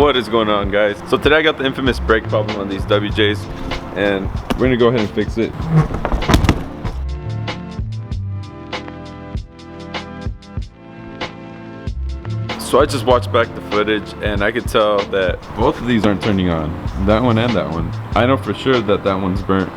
What is going on, guys? So today I got the infamous brake problem on these WJs, and we're gonna go ahead and fix it. So I just watched back the footage and I could tell that both of these aren't turning on. That one and that one. I know for sure that that one's burnt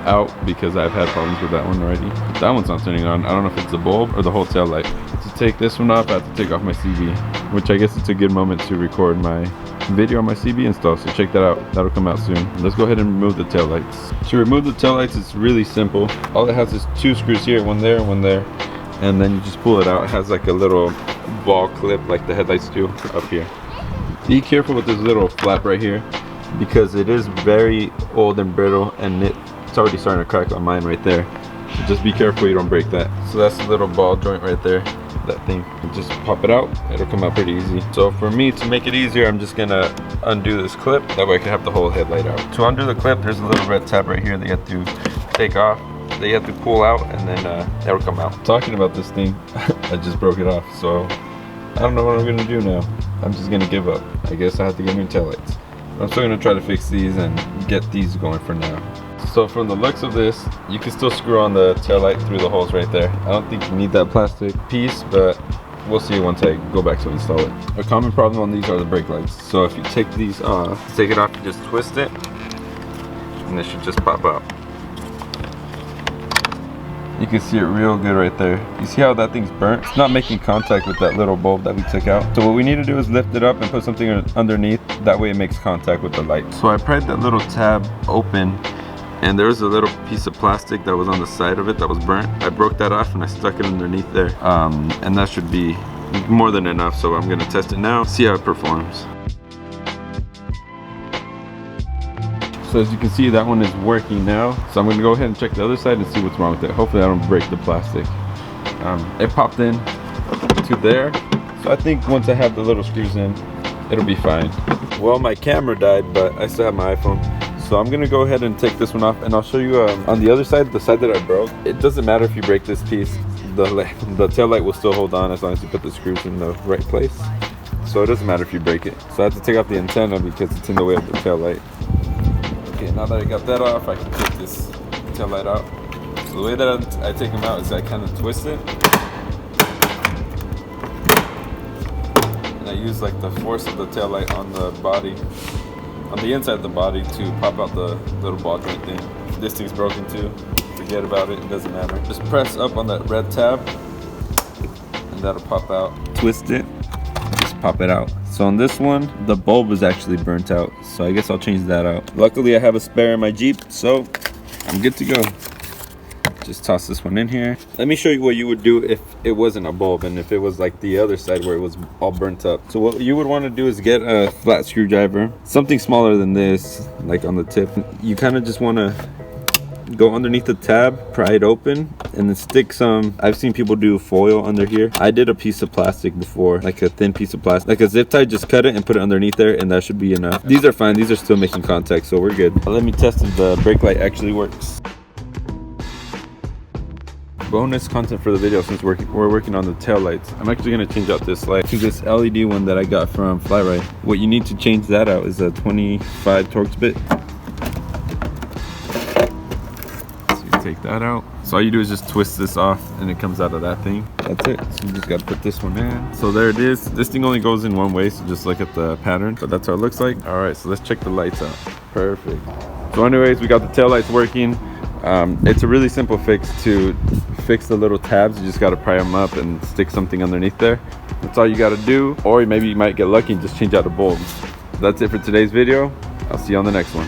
out because I've had problems with that one already. But that one's not turning on. I don't know if it's the bulb or the whole tail light. To take this one off, I have to take off my CB, which I guess it's a good moment to record my video on my CB install. So check that out. That'll come out soon. Let's go ahead and remove the tail lights. To remove the tail lights, it's really simple. All it has is two screws here, one there, one there. And then you just pull it out. It has like a little ball clip like the headlights do up here. Be careful with this little flap right here because it is very old and brittle, and it's already starting to crack on mine right there. So just be careful you don't break that. So that's the little ball joint right there, that thing. You just pop it out, it'll come out pretty easy. So for me, to make it easier, I'm just gonna undo this clip. That way I can have the whole headlight out. To undo the clip, there's a little red tab right here that you have to take off. That you have to pull out, and then that'll come out. Talking about this thing, I just broke it off, so I don't know what I'm gonna do now. I'm just gonna give up. I guess I have to get new taillights. But I'm still gonna try to fix these and get these going for now. So from the looks of this, you can still screw on the taillight through the holes right there. I don't think you need that plastic piece, but we'll see once I go back to install it. A common problem on these are the brake lights. So if you take these off, take it off, you just twist it, and it should just pop out. You can see it real good right there. You see how that thing's burnt? It's not making contact with that little bulb that we took out. So what we need to do is lift it up and put something underneath. That way it makes contact with the light. So I pried that little tab open, and there was a little piece of plastic that was on the side of it that was burnt. I broke that off and I stuck it underneath there. And that should be more than enough. So I'm gonna test it now, see how it performs. So as you can see, that one is working now. So I'm gonna go ahead and check the other side and see what's wrong with it. Hopefully I don't break the plastic. It popped in to there. So I think once I have the little screws in, it'll be fine. Well, my camera died, but I still have my iPhone. So I'm gonna go ahead and take this one off, and I'll show you on the other side, the side that I broke. It doesn't matter if you break this piece. The tail light will still hold on as long as you put the screws in the right place. So it doesn't matter if you break it. So I have to take off the antenna because it's in the way of the tail light. Okay, now that I got that off, I can take this tail light out. So the way that I take them out is I kind of twist it. And I use like the force of the tail light on the body, on the inside of the body, to pop out the little ball joint thing. If this thing's broken too, forget about it, it doesn't matter. Just press up on that red tab and that'll pop out. Twist it, just pop it out. So on this one, the bulb is actually burnt out. So I guess I'll change that out. Luckily I have a spare in my Jeep, so I'm good to go. Just toss this one in here. Let me show you what you would do if it wasn't a bulb and if it was like the other side where it was all burnt up. So what you would want to do is get a flat screwdriver, something smaller than this, like on the tip. You kind of just want to go underneath the tab, pry it open, and then stick some, I've seen people do foil under here. I did a piece of plastic before, like a thin piece of plastic, like a zip tie. Just cut it and put it underneath there, and that should be enough. These are fine, these are still making contact, so we're good. Let me test if the brake light actually works. Bonus content for the video, since we're working on the tail lights. I'm actually going to change out this light to this LED one that I got from Flyride. What you need to change that out is a 25 Torx bit. Take that out. So all you do is just twist this off and it comes out of that thing. That's it. So you just got to put this one in. So there it is. This thing only goes in one way, so just look at the pattern. But that's how it looks like. All right, so let's check the lights out. Perfect. So anyways, we got the tail lights working. It's a really simple fix to fix the little tabs. You just got to pry them up and stick something underneath there. That's all you got to do. Or maybe you might get lucky and just change out the bulbs. That's it for today's video. I'll see you on the next one.